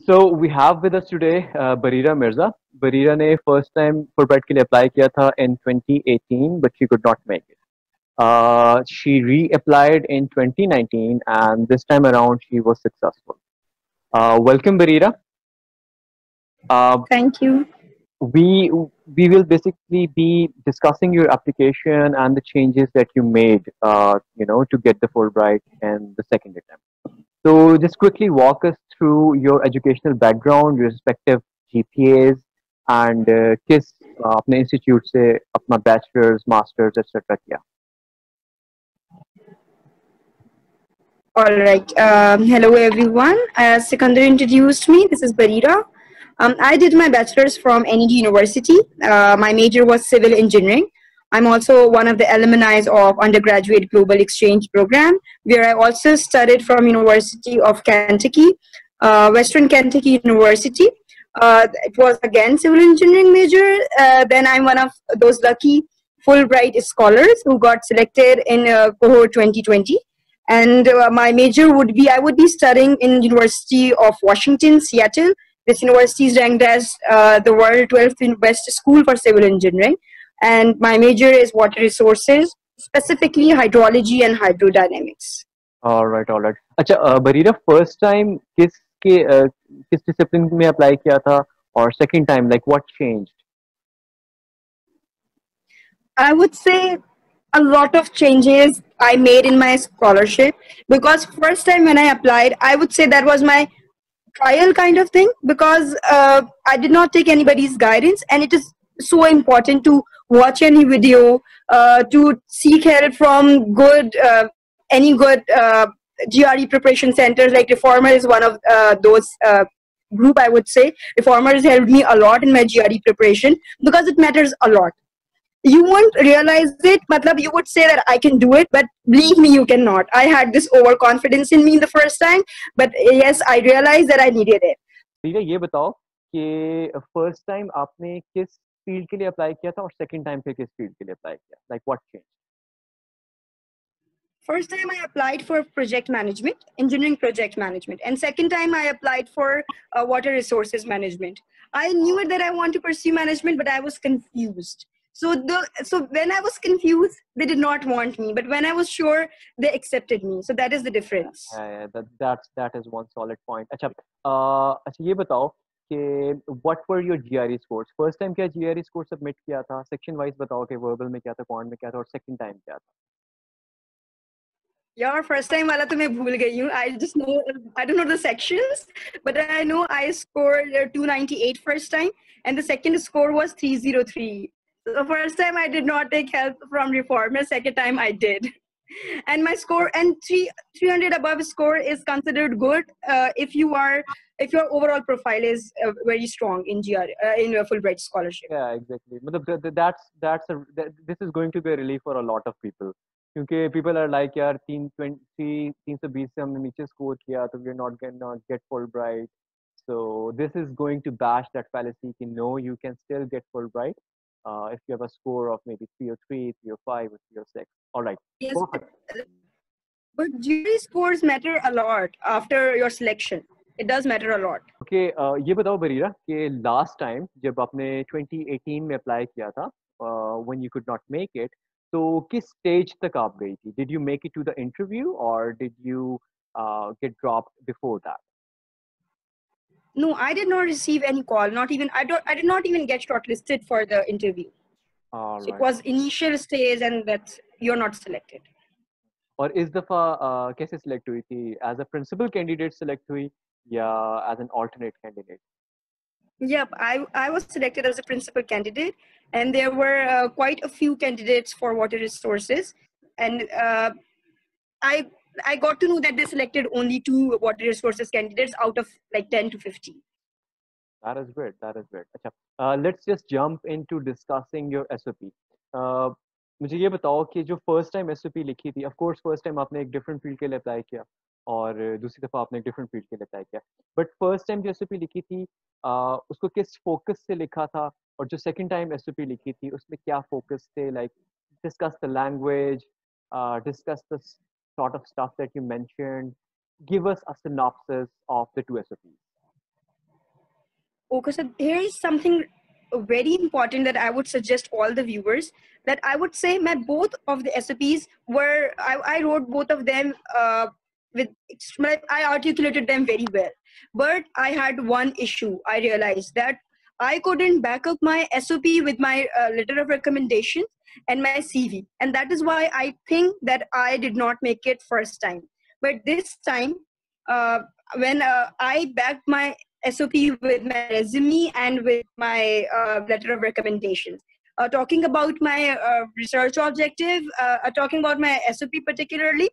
So we have with us today Bareerah Mirza. Bareerah ने first time Fulbright के लिए apply किया था in 2018, but she could not make it. She reapplied in 2019, and this time around she was successful. Welcome, Bareerah. Uh, Thank you. we will basically be discussing your application and the changes that you made, to get the Fulbright and the second attempt. So just quickly walk us through your educational background, your respective GPAs, and किस अपने institute से अपना bachelor's, master's, etc. किया. All right. Hello, everyone. As Sikandar introduced me, this is Bareerah. I did my bachelor's from NED University. My major was civil engineering. I'm also one of the alumni of undergraduate global exchange program, where I also studied from University of Kentucky, Western Kentucky University. It was again civil engineering major. Then I'm one of those lucky Fulbright scholars who got selected in cohort 2020. And my major would be, I would be studying in University of Washington, Seattle. This university is ranked as the world 12th best school for civil engineering. And my major is water resources, specifically hydrology and hydrodynamics. All right, all right. अच्छा, Bareerah first time किस discipline में apply किया था, और second time like what changed? I would say a lot of changes I made in my scholarship, because first time when I applied, I would say that was my trial kind of thing, because I did not take anybody's guidance, and it is so important to watch any video, to seek help from any good GRE preparation centers. Like Reformer is one of those group, I would say. Reformer has helped me a lot in my GRE preparation because it matters a lot. You won't realize it, matlab you would say that I can do it, but believe me, you cannot. I had this overconfidence in me the first time, but yes, I realized that I needed it. ठीक है, ये बताओ कि first time आपने किस field के लिए apply किया था और second time फिर किस field के लिए apply किया? Like what changed? First time I applied for project management, engineering project management, and second time I applied for water resources management. I knew it that I want to pursue management, but I was confused. So when I was confused, they did not want me, but when I was sure, they accepted me. So that is the difference. Yeah, that is one solid point. अच्छा, अच्छा ये बताओ कि what were your GRE scores? First time क्या GRE score submit किया था? Section wise बताओ कि verbal में क्या था, quant में क्या था, और second time क्या था? Yeah, first time वाला तो मैं भूल गई हूँ. I don't know the sections, but I know I scored 298 first time, and the second score was 303. So the first time I did not take help from Reformer. Second time I did, and my score and 300 above score is considered good if your overall profile is very strong in in a Fulbright scholarship. Yeah, exactly. मतलब this is going to be a relief for a lot of people. क्योंकि people are like यार 320 से हमने नीचे score किया तो we're not gonna get Fulbright. So this is going to bash that fallacy कि no, you can still get Fulbright if you have a score of maybe 303, 305, or 306. All right. Yes, Perfect. but jury scores matter a lot after your selection. It does matter a lot. Okay, ये बताओ Bareerah कि last time जब आपने 2018 में apply किया था, when you could not make it, तो किस stage तक आप गई थी? Did you make it to the interview or did you get dropped before that? No, I did not receive any call. Not even I did not even get shortlisted for the interview. All So right. it was initial stage, and that you're not selected. और इस दफा कैसे select हुई थी? As a principal candidate select हुई या as an alternate candidate? Yep, I was selected as a principal candidate, and there were quite a few candidates for water resources, and I I got to know that they selected only 2 water resources candidates out of like 10 to 15. That is great. That is great. अच्छा, let's just jump into discussing your SOP. मुझे ये बताओ कि जो first time SOP लिखी थी, of course first time आपने एक different field के लिए apply किया और दूसरी दफा आपने एक different field के लिए apply किया. But first time जो SOP लिखी थी, उसको किस focus से लिखा था, और जो second time SOP लिखी थी उसमें क्या focus थे? Like discuss the language, discuss the sort of stuff that you mentioned. Give us a synopsis of the 2 SOPs. Okay, so here is something very important that I would suggest all the viewers, that I would say my both of the SOPs were, I wrote both of them with I articulated them very well, but I had one issue. I realized that I couldn't back up my SOP with my letter of recommendation and my CV, and that is why I think that I did not make it first time. But this time, uh, when I backed my SOP with my resume and with my letter of recommendations. Talking about my research objective, talking about my SOP particularly,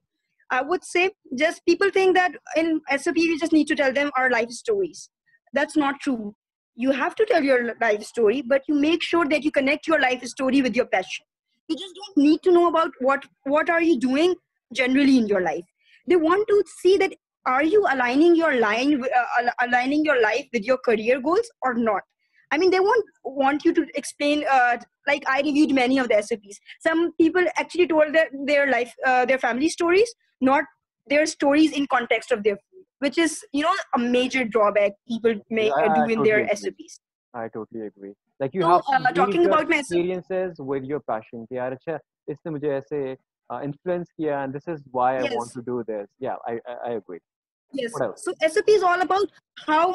I would say just people think that in SOP we just need to tell them our life stories. That's not true. You have to tell your life story, but you make sure that you connect your life story with your passion. You just don't need to know about what are you doing generally in your life. They want to see that are you aligning your aligning your life with your career goals or not. I mean, they won't want you to explain. Like I reviewed many of the SOPs. Some people actually told their life, their family stories, not their stories in context of their field, which is a major drawback people Yeah, may I do in totally their agree. SOPs. I totally agree. Like you So have to weave talking your about my SOP, experiences with your passion. कि यार अच्छा इसने मुझे ऐसे influence किया and this is why I want yes. to do this. Yeah, I agree. Yes. What else? So SOP is all about how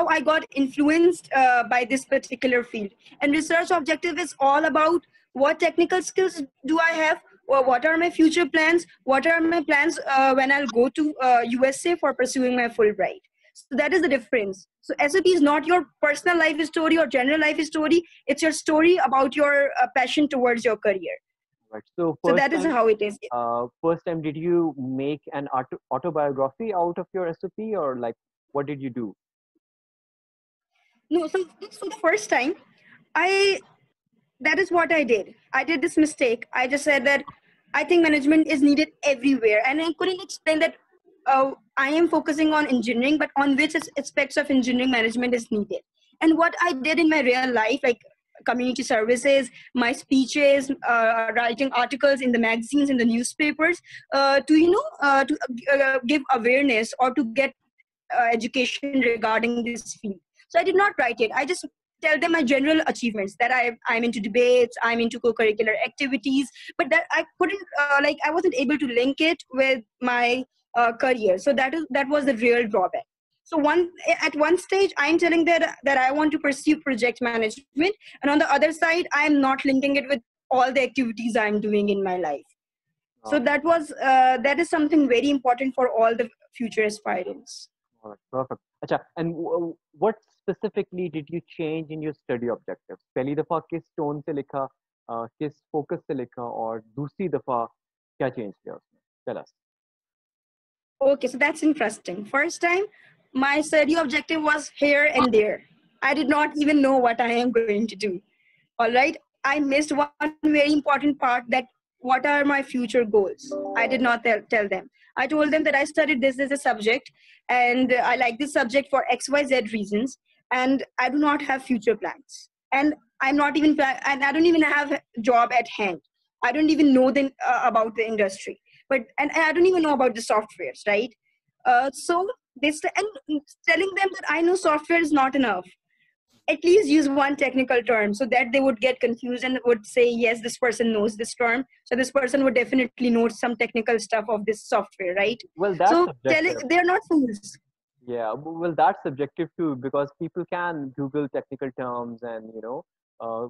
I got influenced by this particular field, and research objective is all about what technical skills do I have, or what are my future plans, what are my plans when I'll go to USA for pursuing my Fulbright. So that is the difference. So SOP is not your personal life story or general life story. It's your story about your passion towards your career. Right. So So that is how it is. first time, did you make an autobiography out of your SOP or like what did you do? No, so this for the first time, I that is what I did. I did this mistake. I just said that I think management is needed everywhere, and I couldn't explain that I am focusing on engineering, but on which aspects of engineering management is needed. And what I did in my real life, like community services, my speeches, writing articles in the magazines, in the newspapers, to give awareness or to get education regarding this field. So I did not write it. I just tell them my general achievements, that I'm into debates, I'm into co-curricular activities, but that I couldn't I wasn't able to link it with my career. So that was the real drawback. So at one stage I'm telling that I want to pursue project management, and on the other side I'm not linking it with all the activities I'm doing in my life. So Um, that is something very important for all the future aspirants. all right, perfect. अच्छा, and what specifically did you change in your study objectives? पहली दफा किस tone से लिखा, किस focus से लिखा और दूसरी दफा क्या change किया उसमें? Tell us. Okay, so that's interesting. First time, my study objective was here and there. I did not even know what I am going to do. All right, I missed one very important part, that what are my future goals. I did not tell them. I told them that I studied this as a subject, and I like this subject for XYZ reasons, and I do not have future plans. And and I don't even have a job at hand. I don't even know about the industry, and I don't even know about the softwares, right? So and telling them that I know software is not enough. At least use one technical term so that they would get confused and would say, yes, this person knows this term. So this person would definitely know some technical stuff of this software, right? Well, that's So subjective. they're not fools. Yeah, well, that's subjective too because people can Google technical terms and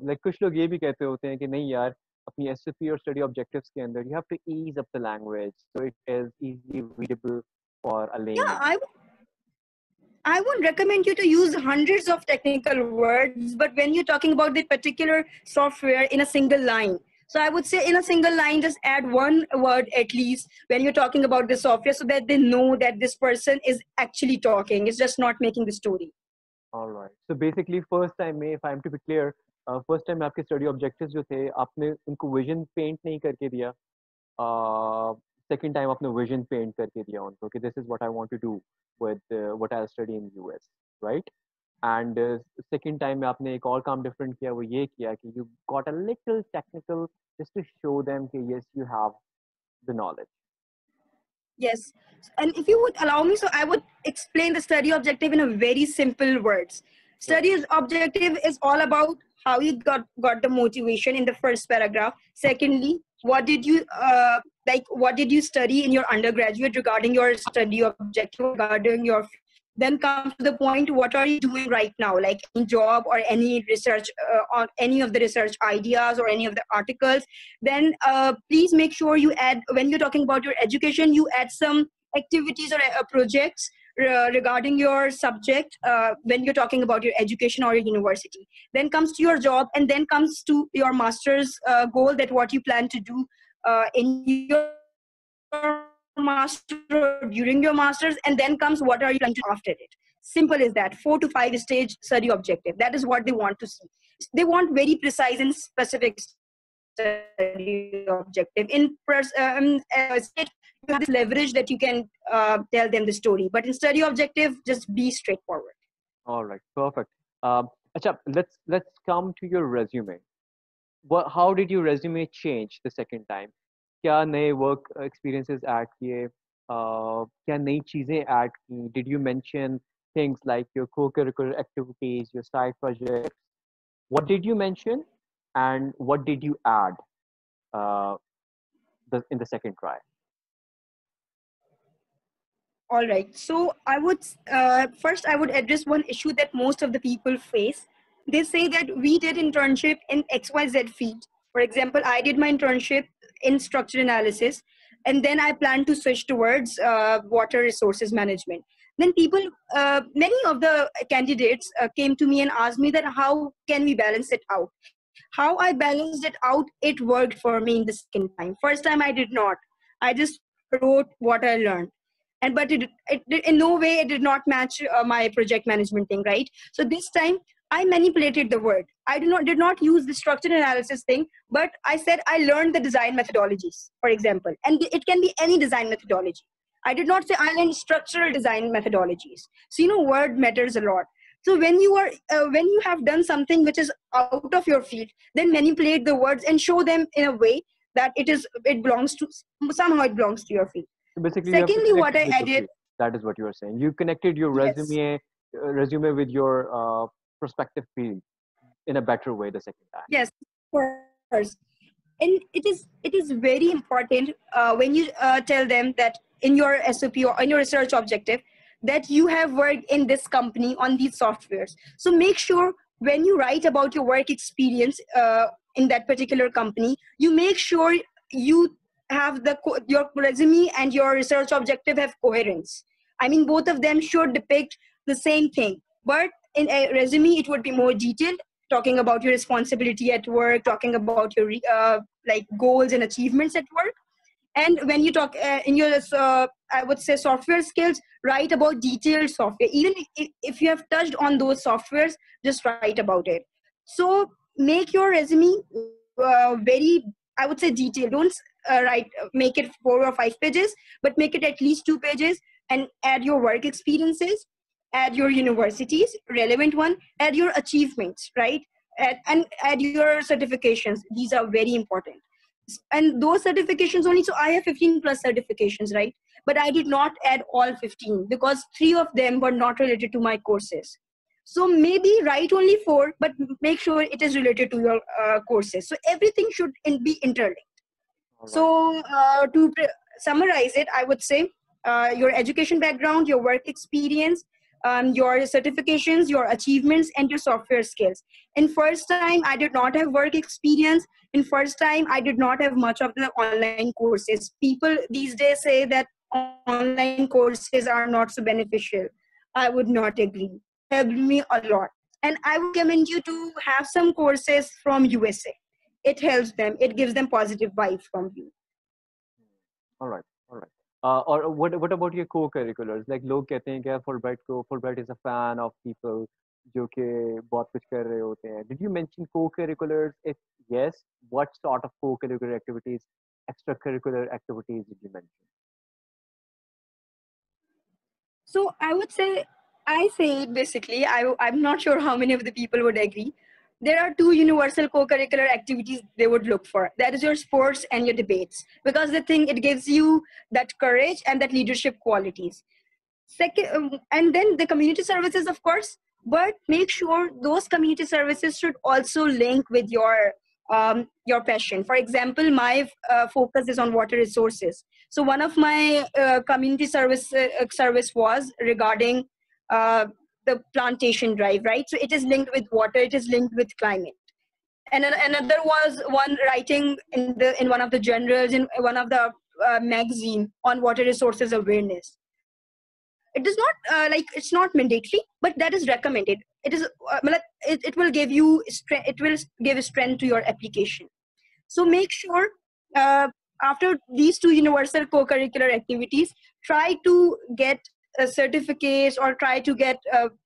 like कुछ लोग ये भी कहते होते हैं कि नहीं यार अपनी SCP और study objectives के अंदर you have to ease up the language so it is easily readable for a Yeah, layman. I won't recommend you to use hundreds of technical words, but when you're talking about the particular software in a single line, so I would say in a single line, just add one word at least when you're talking about the software so that they know that this person is actually talking. It's just not making the story. All right. So basically, first time में, if I'm to be clear, first time में आपके study objectives जो थे, आपने उनको vision paint नहीं करके दिया. Second time आपने vision paint करके दिया उनको कि this is what I want to do with what I'll study in US, right? And second time में आपने एक और काम different किया वो ये किया कि you got a little technical just to show them कि yes you have the knowledge. Yes. And if you would allow me, so I would explain the study objective in a very simple words. Studies objective is all about how you got the motivation in the first paragraph. Secondly, what did you study in your undergraduate regarding your study objective, regarding your field. Then comes to the point, what are you doing right now, like any job or any research on any of the research ideas or any of the articles. Then please make sure you add, when you're talking about your education, you add some activities or projects regarding your subject when you're talking about your education or your university. Then comes to your job, and then comes to your master's goal, that what you plan to do in your master or during your masters, and then comes what are you planning to do after it. Simple is that. 4 to 5 stage study objective. That is what they want to see. They want very precise and specific study objective. As a state, you have this leverage that you can tell them the story, but in study objective, just be straightforward. All right, perfect. Acha, let's come to your resume. How did your resume change the second time? क्या नए work experiences add किए? क्या नई चीजें add की? Did you mention things like your co-curricular activities, your side projects? What did you mention, and what did you add uh, in the second try? All right. So I would first I would address one issue that most of the people face. They say that we did internship in XYZ field. For example, I did my internship in structure analysis, and then I plan to switch towards water resources management. Then many of the candidates came to me and asked me that how can we balance it out? How I balanced it out, it worked for me in the second time. First time I did not. I just wrote what I learned, and but it in no way it did not match my project management thing, right? So this time I manipulated the word. I did not use the structured analysis thing, but I said I learned the design methodologies, for example, and it can be any design methodology. I did not say I learned structural design methodologies. So word matters a lot. So when you have done something which is out of your field, then manipulate the words and show them in a way that it belongs to, somehow it belongs to your field. So basically, you have to Secondly, connect what it I with your added, field. That is what you are saying. You connected your yes, resume with your prospective field in a better way the second time. yes, of course. And it is very important when you tell them that in your SOP or in your research objective that you have worked in this company on these softwares. So make sure when you write about your work experience in that particular company, you make sure you have your resume and your research objective have coherence. I mean, both of them should depict the same thing, but in a resume it would be more detailed, talking about your responsibility at work, talking about your like goals and achievements at work. And when you talk in your I would say software skills, write about detailed software. Even if you have touched on those softwares, just write about it. So make your resume very, I would say, detailed. Don't make it 4 or 5 pages, but make it at least 2 pages, and add your work experiences, add your universities, relevant one, add your achievements, right? And add your certifications. These are very important. And those certifications only, so I have 15 plus certifications, right? But I did not add all 15 because 3 of them were not related to my courses. So maybe write only 4, but make sure it is related to your courses. So everything should be interlinked. All right. So to summarize it, I would say your education background, your work experience, your certifications, your achievements, and your software skills. In first time, I did not have work experience. In first time, I did not have much of the online courses. People these days say that online courses are not so beneficial. I would not agree. They helped me a lot. And I would recommend you to have some courses from USA. It helps them. It gives them positive vibes from you. All right. All right. Or what about your co-curriculars? Like लोग कहते हैं कि Fulbright is a fan of people जो कि बहुत कुछ कर रहे होते हैं. Did you mention co-curriculars? If yes, what sort of co-curricular activities, extracurricular activities did you mention? So I say it basically, I'm not sure how many of the people would agree. There are 2 universal co-curricular activities they would look for. That is your sports and your debates, because they think it gives you that courage and that leadership qualities. Second, and then the community services, of course, but make sure those community services should also link with your passion. For example, my focus is on water resources. So one of my community service was regarding the plantation drive, right? So it is linked with water, it is linked with climate. And another was one writing in one of the journals, in one of the magazine on water resources awareness. It is not it's not mandatory, but that is recommended. It is it will give you it will give strength to your application. So make sure after these two universal co-curricular activities, try to get certificates or try to get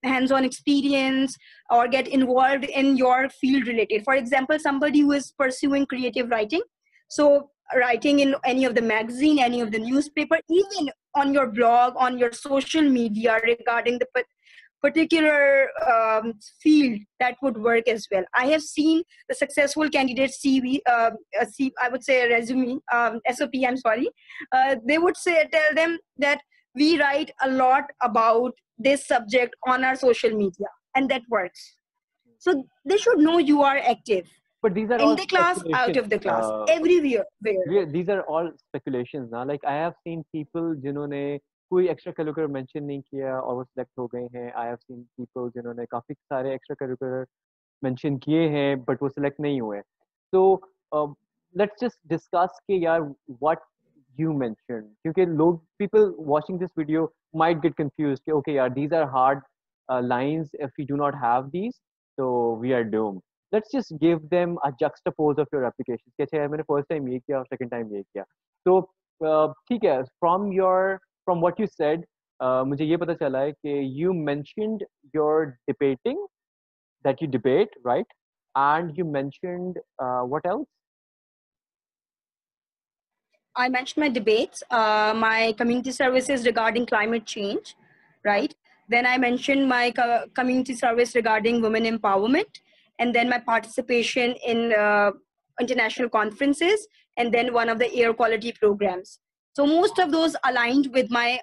hands-on experience or get involved in your field related. For example, somebody who is pursuing creative writing, so writing in any of the magazine, any of the newspaper, even on your blog, on your social media regarding the particular field, that would work as well. I have seen the successful candidates I would say a resume, SOP, I'm sorry. They would tell them that we write a lot about this subject on our social media, and that works. So they should know you are active. But these are In all the class, out of the class, speculations. everywhere. These are all speculations now. Like I have seen people जिन्होंने कोई extra curricular mention नहीं किया और वो select हो गए हैं. I have seen people जिन्होंने काफी सारे extra curricular mention किए हैं but वो select नहीं हुए. So let's just discuss कि यार what you mentioned, क्योंकि लोग people watching this video might get confused कि okay यार these are hard lines, if we do not have these so we are doomed. Let's just give them a juxtapose of your applications. कि अच्छा यार मैंने first time ये किया और second time ये किया. So ठीक है, from what you said मुझे ये पता चला है कि you mentioned your debating, that you debate, right? And you mentioned what else? I mentioned my debates, my community services regarding climate change, right? Then I mentioned my community service regarding women empowerment, and then my participation in international conferences, and then one of the air quality programs. So most of those aligned with my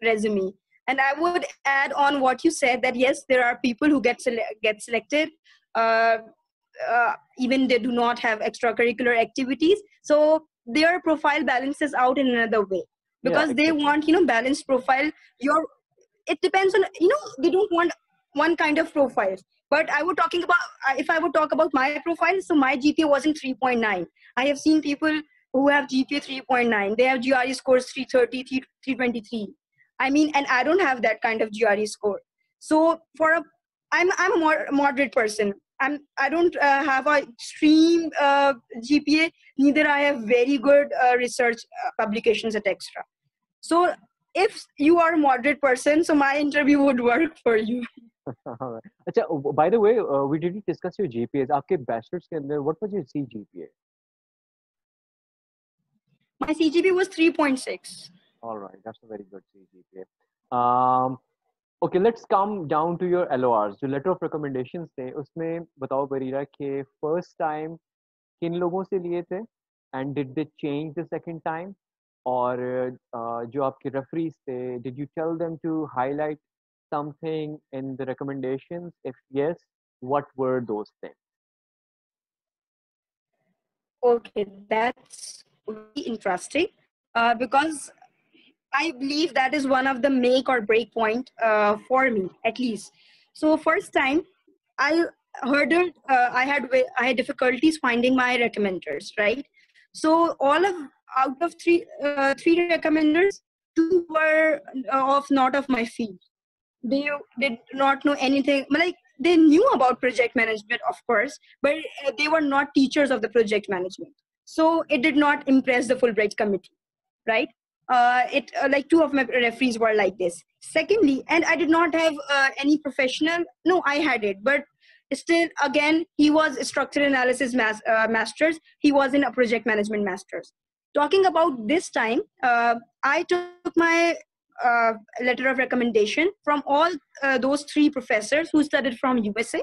resume. And I would add on what you said, that yes, there are people who get selected, even they do not have extracurricular activities. So their profile balances out in another way, because they want balanced profile. It depends on they don't want one kind of profile. But I would talking about if I would talk about my profile, so my GPA wasn't 3.9. I have seen people who have GPA 3.9. They have GRE scores 330, 323. I mean, and I don't have that kind of GRE score. So I'm a moderate person. I don't have a extreme GPA. Neither I have very good research publications at extra. So if you are a moderate person, so my interview would work for you. अच्छा, by the way, we didn't discuss your GPAs. आपके bachelor's के अंदर, what was your CGPA? My CGPA was 3.6. All right, that's a very good CGPA. Okay, let's come down to your LORs. जो letter of recommendations थे, उसमें बताओ बरीरा कि first time किन लोगों से लिए थे, and did they change the second time? और जो आपके referees थे, did you tell them to highlight something in the recommendations? If yes, what were those things? Okay, that's very interesting because I believe that is one of the make or break point for me, at least. So first time I hurdled, I had difficulties finding my recommenders, right? So out of three recommenders, two were not of my field. They did not know anything. Like, they knew about project management, of course, but they were not teachers of the project management. So it did not impress the Fulbright committee, right? Like two of my referees were like this. Secondly, and I did not have any professional. No, I had it, but still, again, he was a structural analysis masters. He was in a project management masters. Talking about this time, I took my letter of recommendation from all those three professors who studied from USA.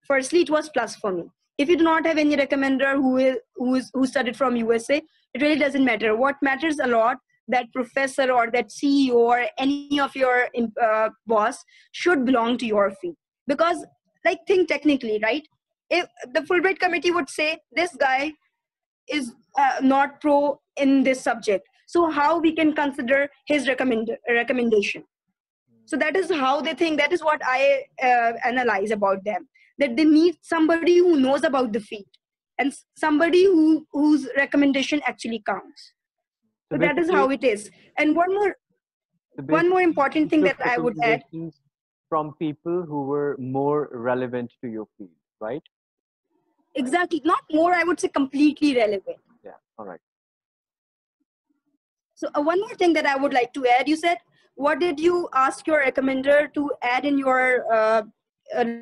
Firstly, it was plus for me. If you do not have any recommender who studied from USA, it really doesn't matter. What matters a lot that professor or that CEO or any of your boss should belong to your field. Because, like, think technically, right? If the Fulbright committee would say this guy is not pro in this subject, so how we can consider his recommendation? So that is how they think. That is what I analyze about them, that they need somebody who knows about the field and somebody whose recommendation actually counts. So So that is how it is. And one more important thing took that I would add. recommendations from people who were more relevant to your field, right? Exactly, not more, I would say completely relevant. Yeah. All right. So one more thing that I would like to add, you said, what did you ask your recommender to add in your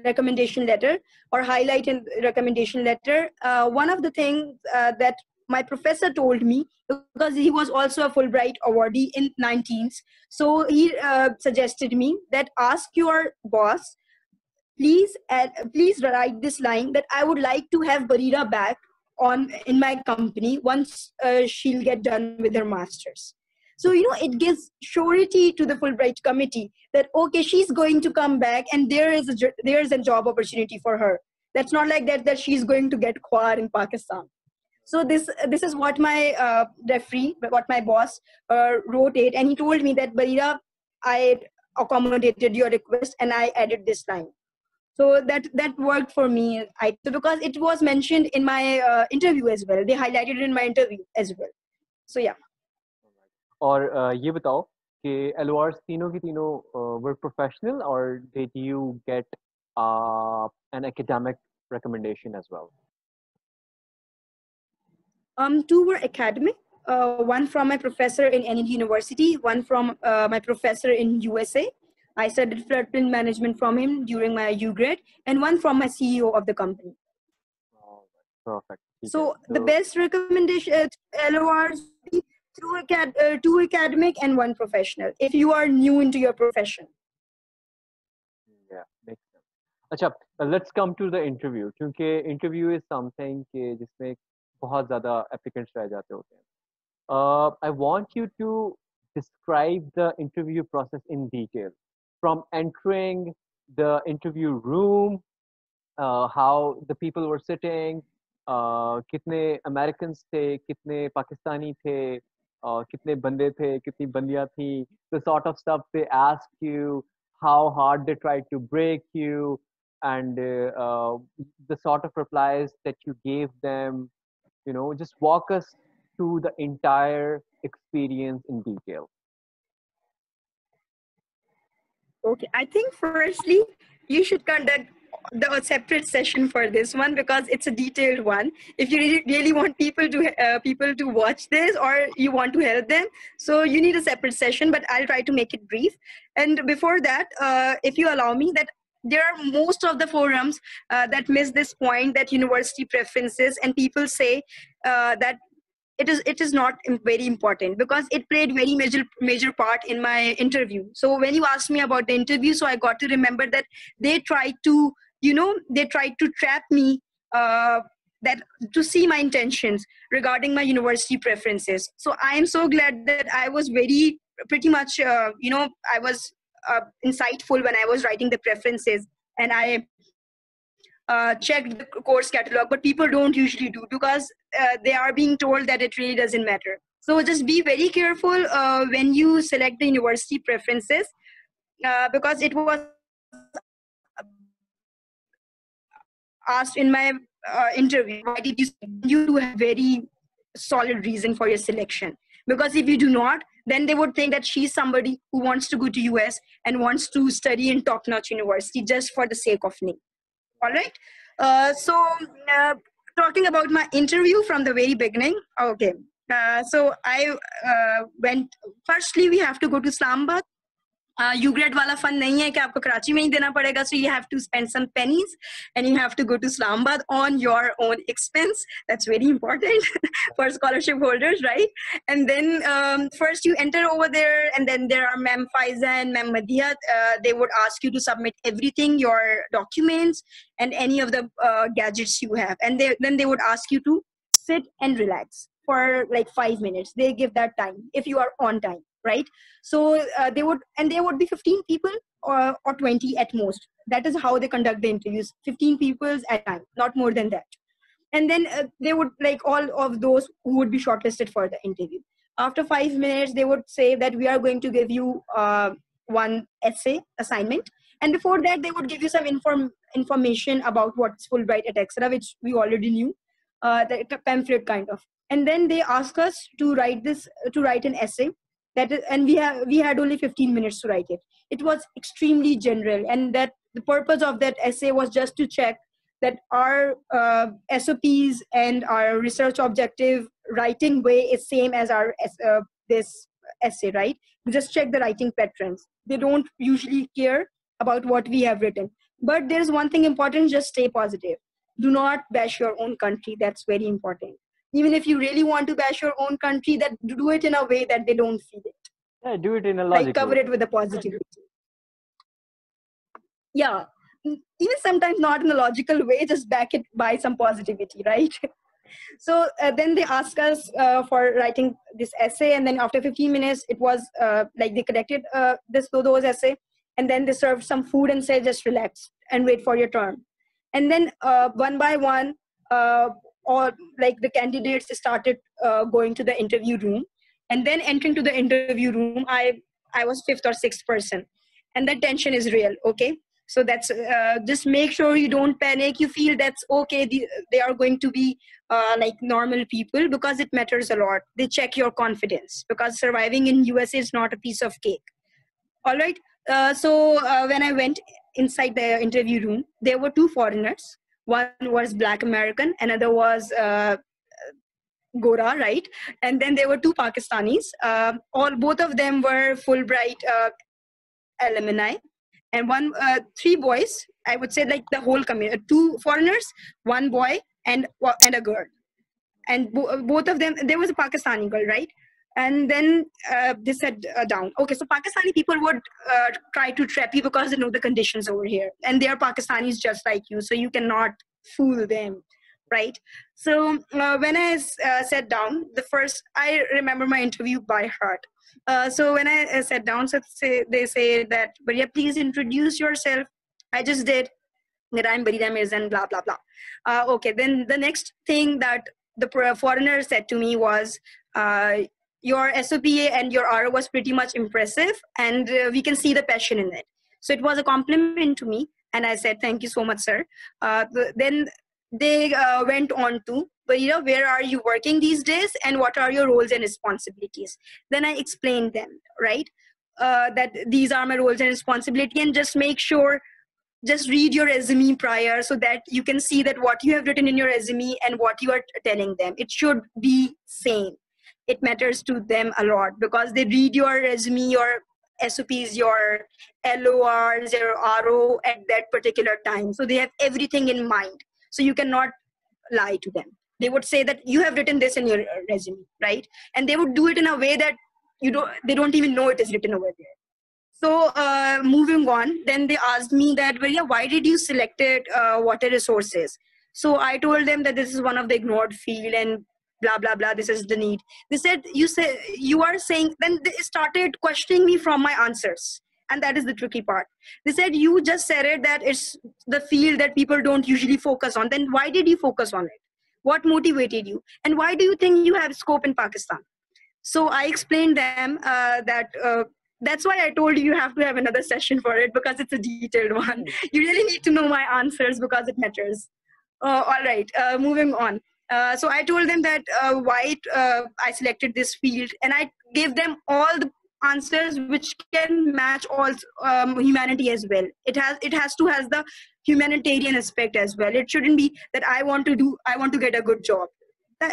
recommendation letter or highlight in recommendation letter? One of the things that my professor told me, because he was also a Fulbright awardee in 19th, so he suggested me that ask your boss, please write this line, that I would like to have Bareerah back on in my company once she'll get done with her master's. So it gives surety to the Fulbright committee that okay, she's going to come back and there is a job opportunity for her. That's not like that she's going to get quar in Pakistan. So this is what my what my boss wrote it, and he told me that Bareerah, I accommodated your request and I added this line. So that worked for me, I because it was mentioned in my interview as well. They highlighted it in my interview as well. So yeah. और ये बताओ कि LORs तीनों की तीनों were professional, or did you get an academic recommendation as well? Two were academic. One from my professor in NED University, one from my professor in USA. I studied floodplain management from him during my U-grade, and one from my CEO of the company. Oh, perfect. So the best recommendation LORs two academic and one professional, if you are new into your profession. Yeah, makes sense. अच्छा, let's come to the interview, क्योंकि interview is something कि जिसमें बहुत ज़्यादा applicants रह जाते होते हैं. I want you to describe the interview process in detail, from entering the interview room, how the people were sitting, कितने Americans थे, कितने पाकिस्तानी थे, कितने बंदे थे, कितनी बंदियां थी, the sort of stuff they asked you, how hard they tried to break you, and the sort of replies that you gave them. Just walk us through the entire experience in detail. Okay, I think firstly you should conduct the separate session for this one, because it's a detailed one. If you really want people to watch this, or you want to help them, so you need a separate session, but I'll try to make it brief. And before that, if you allow me, that there are most of the forums that miss this point, that university preferences, and people say that it is not very important, because it played very major part in my interview. So when you asked me about the interview, so I got to remember that they tried to trap me, that to see my intentions regarding my university preferences. So I am so glad that I was pretty much I was insightful when I was writing the preferences, and I checked the course catalog, but people don't usually do, because they are being told that it really doesn't matter. So just be very careful when you select the university preferences, because it was asked in my interview, why did you select? You do have very solid reason for your selection, because if you do not, then they would think that she's somebody who wants to go to US and wants to study in top-notch university just for the sake of name. All right. So talking about my interview from the very beginning. Okay. So I went. Firstly, we have to go to Islamabad. U-grade wala fund nahi hai ki aapko Karachi mein hi dena padega, so you have to spend some pennies and you have to go to Islamabad on your own expense. That's very important for scholarship holders, right? And then first you enter over there, and then there are Ma'am Faiza and Ma'am Madhya. They would ask you to submit everything, your documents and any of the gadgets you have, and then they would ask you to sit and relax. for like 5 minutes. They give that time if you are on time, right? So there would be 15 people or 20 at most. That is how they conduct the interviews. 15 people at a time, not more than that. And then they would, like, all of those who would be shortlisted for the interview, after 5 minutes they would say that we are going to give you one essay assignment, and before that they would give you some information about what's Fulbright, etc., which we already knew, the pamphlet kind of. And then they ask us to write an essay, and we had only 15 minutes to write it. It was extremely general, and that the purpose of that essay was just to check that our SOPs and our research objective writing way is same as our this essay, right? We just check the writing patterns. They don't usually care about what we have written. But there's one thing important: just stay positive. Do not bash your own country. That's very important. Even if you really want to bash your own country, that do it in a way that they don't feel it. Yeah, do it in a Like, logical cover way. it with the positivity. Yeah, even sometimes not in a logical way, just back it by some positivity, right? So then they ask us for writing this essay, and then after 15 minutes it was like they collected those essay, and then they served some food and said just relax and wait for your turn. And then one by one, all like the candidates started going to the interview room, and then entering to the interview room, I was fifth or sixth person, and that tension is real. Okay, so that's just make sure you don't panic. You feel that's okay, they are going to be like normal people, because it matters a lot. They check your confidence, because surviving in USA is not a piece of cake. All right. So when I went inside the interview room, there were two foreigners. One was Black American, another was Gora, right? And then there were two Pakistanis. Both of them were Fulbright alumni, and three boys. I would say, like, the whole community. Two foreigners, one boy, and a girl. And both of them, there was a Pakistani girl, right? And then they sat down. Okay, so Pakistani people would try to trap you because they know the conditions over here, and they are Pakistanis just like you, so you cannot fool them, right? So when I sat down, I remember my interview by heart. So when I sat down, they say that, but yeah, please introduce yourself. I just did that I'm Bareerah Mirza and blah blah blah. Okay, then the next thing that the foreigner said to me was, your SOPA and your RO was pretty much impressive, and we can see the passion in it. So it was a compliment to me, and I said, thank you so much, sir. Then they went on to, Bareerah, where are you working these days, and what are your roles and responsibilities? Then I explained them, right? That these are my roles and responsibility, and just make sure, just read your resume prior, so that you can see that what you have written in your resume and what you are telling them, it should be same. It matters to them a lot, because they read your resume, your SOPs, your LORs, your RO at that particular time. So they have everything in mind. So you cannot lie to them. They would say that you have written this in your resume, right? And they would do it in a way that they don't even know it is written over there. So moving on, then they asked me that, well, yeah, why did you select water resources? So I told them that this is one of the ignored field, and blah blah blah, this is the need. They said, you are saying. Then they started questioning me from my answers, and that is the tricky part. They said, you just said it that it's the field that people don't usually focus on. Then why did you focus on it? What motivated you, and why do you think you have scope in Pakistan? So I explained them that that's why I told you have to have another session for it, because it's a detailed one. You really need to know my answers, because it matters. All right, moving on. So I told them that why I selected this field, and I gave them all the answers which can match all humanity as well. It has to has the humanitarian aspect as well. It shouldn't be that I want to get a good job.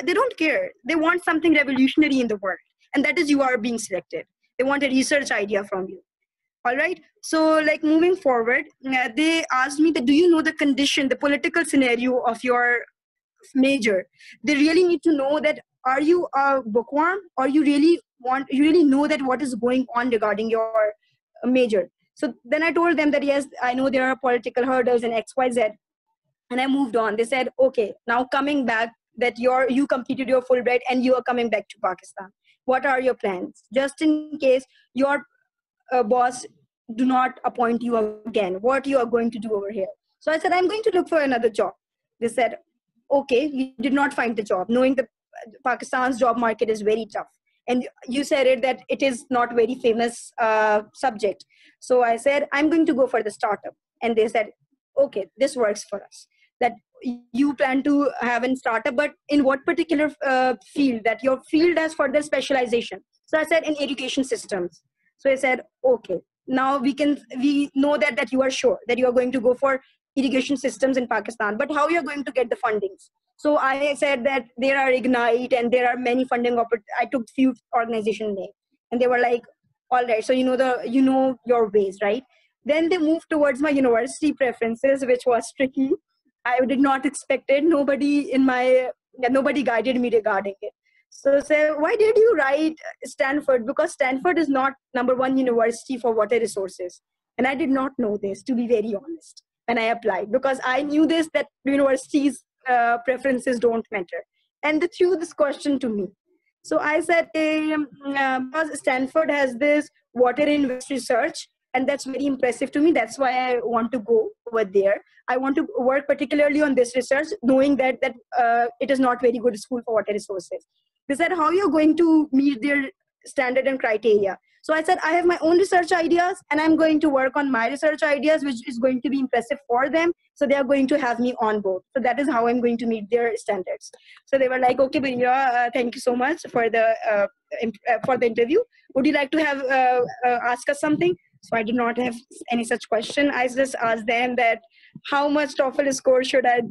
They don't care. They want something revolutionary in the world, and that is you are being selected. They want a research idea from you. All right. So, like, moving forward, they asked me that, do you know the condition, the political scenario of your major? They really need to know that, are you a bookworm, or you really know that what is going on regarding your major? So then I told them that, yes, I know there are political hurdles and XYZ, and I moved on. They said, okay, now coming back that you completed your Fulbright and you are coming back to Pakistan. What are your plans? Just in case your boss do not appoint you again, what you are going to do over here? So I said, I'm going to look for another job. They said, okay, you did not find the job, knowing that Pakistan's job market is very tough. And you said it that it is not very famous subject. So I said, I'm going to go for the startup. And they said, okay, this works for us. That you plan to have a startup, but in what particular field, that your field has further specialization. So I said, in education systems. So I said, okay, now we know that you are sure that you are going to go for irrigation systems in Pakistan, but how you are going to get the fundings? So I said that there are Ignite and there are many funding I took few organization names, and they were like, all right, so you know your ways, right? Then they moved towards my university preferences, which was tricky. I did not expect it. Nobody guided me regarding it. So say, why did you write Stanford? Because Stanford is not #1 university for water resources. And I did not know this, to be very honest, when I applied, because I knew this, that universities' preferences don't matter. And they threw this question to me. So I said, because Stanford has this water in waste research, and that's very impressive to me. That's why I want to go over there. I want to work particularly on this research, knowing that it is not very good school for water resources. They said, how are you going to meet their standard and criteria? So I said, I have my own research ideas, and I'm going to work on my research ideas, which is going to be impressive for them. So they are going to have me on board. So that is how I'm going to meet their standards. So they were like, okay, Bareerah, thank you so much for the interview. Would you like to have ask us something? So I did not have any such question. I just asked them that how much TOEFL score should I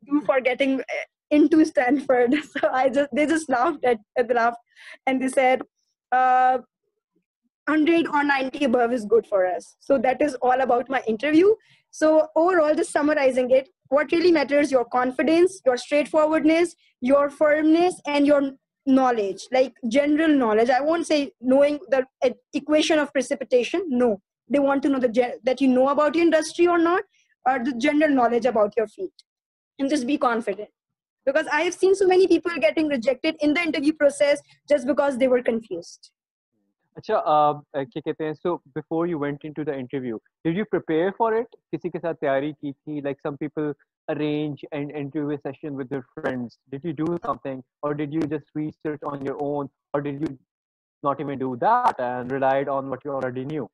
do for getting into Stanford? So they just laughed and they said, 100 or 90 above is good for us. So that is all about my interview. So overall, just summarizing it, what really matters, your confidence, your straightforwardness, your firmness, and your knowledge, like general knowledge. I won't say knowing the equation of precipitation. No, they want to know that you know about your industry or not, or the general knowledge about your field. And just be confident. Because I have seen so many people getting rejected in the interview process just because they were confused. अच्छा क्या कहते हैं, so before you went into the interview, did you prepare for it? किसी के साथ तैयारी की थी? Like some people arrange an interview session with their friends. Did you do something, or did you just research on your own, or did you not even do that and relied on what you already knew?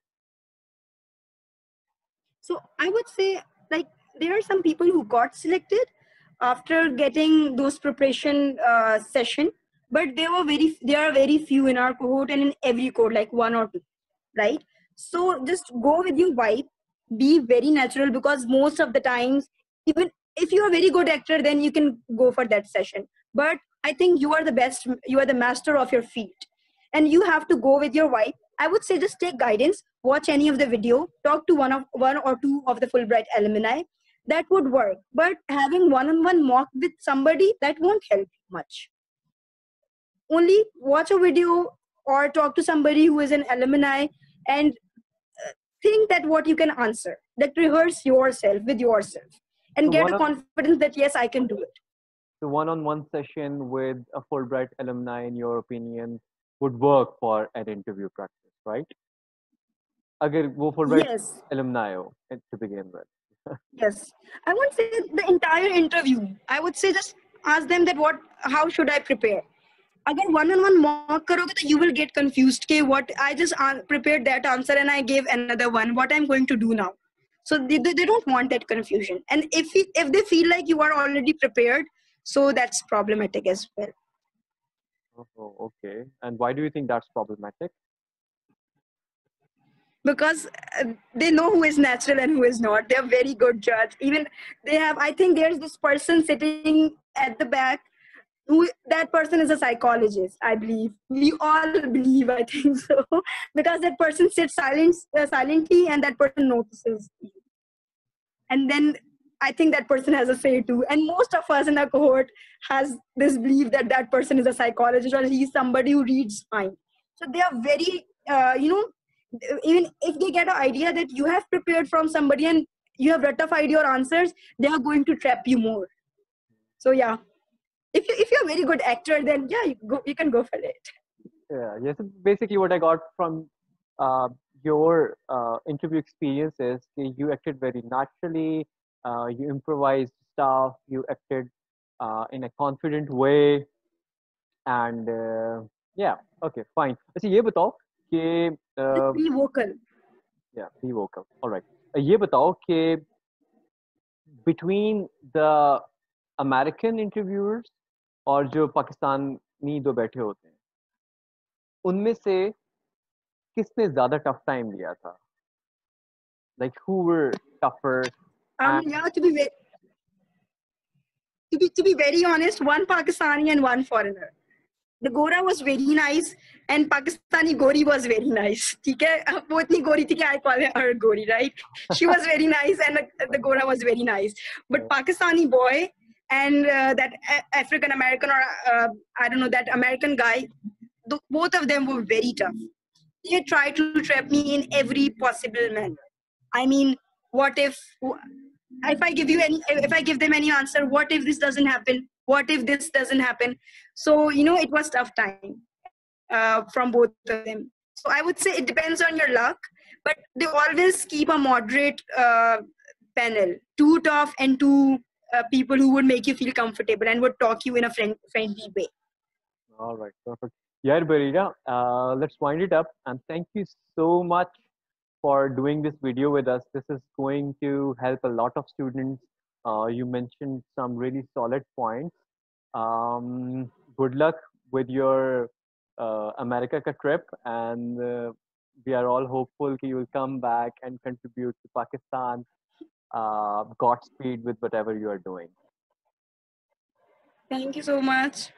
So I would say, like, there are some people who got selected after getting those preparation session, but there are very few in our cohort and in every cohort, like 1 or 2, right? So just go with your vibe, be very natural, because most of the times, even if you are a very good actor, then you can go for that session. But I think you are the best, you are the master of your field, and you have to go with your vibe. I would say just take guidance, watch any of the video, talk to one or two of the Fulbright alumni. That would work. But having one-on-one mock with somebody, that won't help much. Only watch a video or talk to somebody who is an alumni and think that what you can answer. That rehearse yourself with yourself and So get a confidence that yes, I can do it. The one-on-one session with a Fulbright alumni, in your opinion, would work for an interview practice, right? अगर वो Fulbright alumni हो to begin with. Yes, I won't say the entire interview. I would say just ask them that how should I prepare? Agar one-on-one mock karoge, तो you will get confused. Okay, what I just prepared that answer and I gave another one. What I'm going to do now? So they don't want that confusion. And if they feel like you are already prepared, so that's problematic as well. Oh, okay. And why do you think that's problematic? Because they know who is natural and who is not. They're very good judge. Even I think there's this person sitting at the back, that person is a psychologist, I believe. We all believe, I think so. Because that person sits silently and that person notices you. And then I think that person has a say too. And most of us in our cohort has this belief that person is a psychologist or he's somebody who reads mind. So they are very, even if they get an idea that you have prepared from somebody and you have ratified your answers, they are going to trap you more. So yeah. if you're a very good actor, then yeah, you can go for it. Yeah, yes. Basically, what I got from your interview experience is you acted very naturally. You improvised stuff. You acted in a confident way, and yeah, okay, fine. अच्छा ये बताओ कि Be vocal. yeah, be vocal. All right. ये बताओ कि between the American interviewers और जो पाकिस्तानी दो बैठे होते हैं उनमें से किसने ज्यादा टफ टाइम लिया था like who were tougher and Yeah, to be very honest, one Pakistani and one foreigner. The Gora was very nice and Pakistani Gori was very nice. ठीक है वो इतनी गोरी थी कि I call her Gori, right? She was very nice and the Gora was very nice. But Pakistani boy and that African American or I don't know, that American guy, both of them were very tough. They tried to trap me in every possible manner. I mean, what if I give you any, if I give them any answer, what if this doesn't happen? What if this doesn't happen? So, it was tough time from both of them. So I would say it depends on your luck, but they always keep a moderate panel, two tough and two people who would make you feel comfortable and would talk you in a friendly way. all right, perfect. Yeah, Bareerah, let's wind it up and thank you so much for doing this video with us. This is going to help a lot of students. You mentioned some really solid points. Good luck with your America ka trip, and we are all hopeful that you will come back and contribute to Pakistan. Godspeed with whatever you are doing. Thank you so much.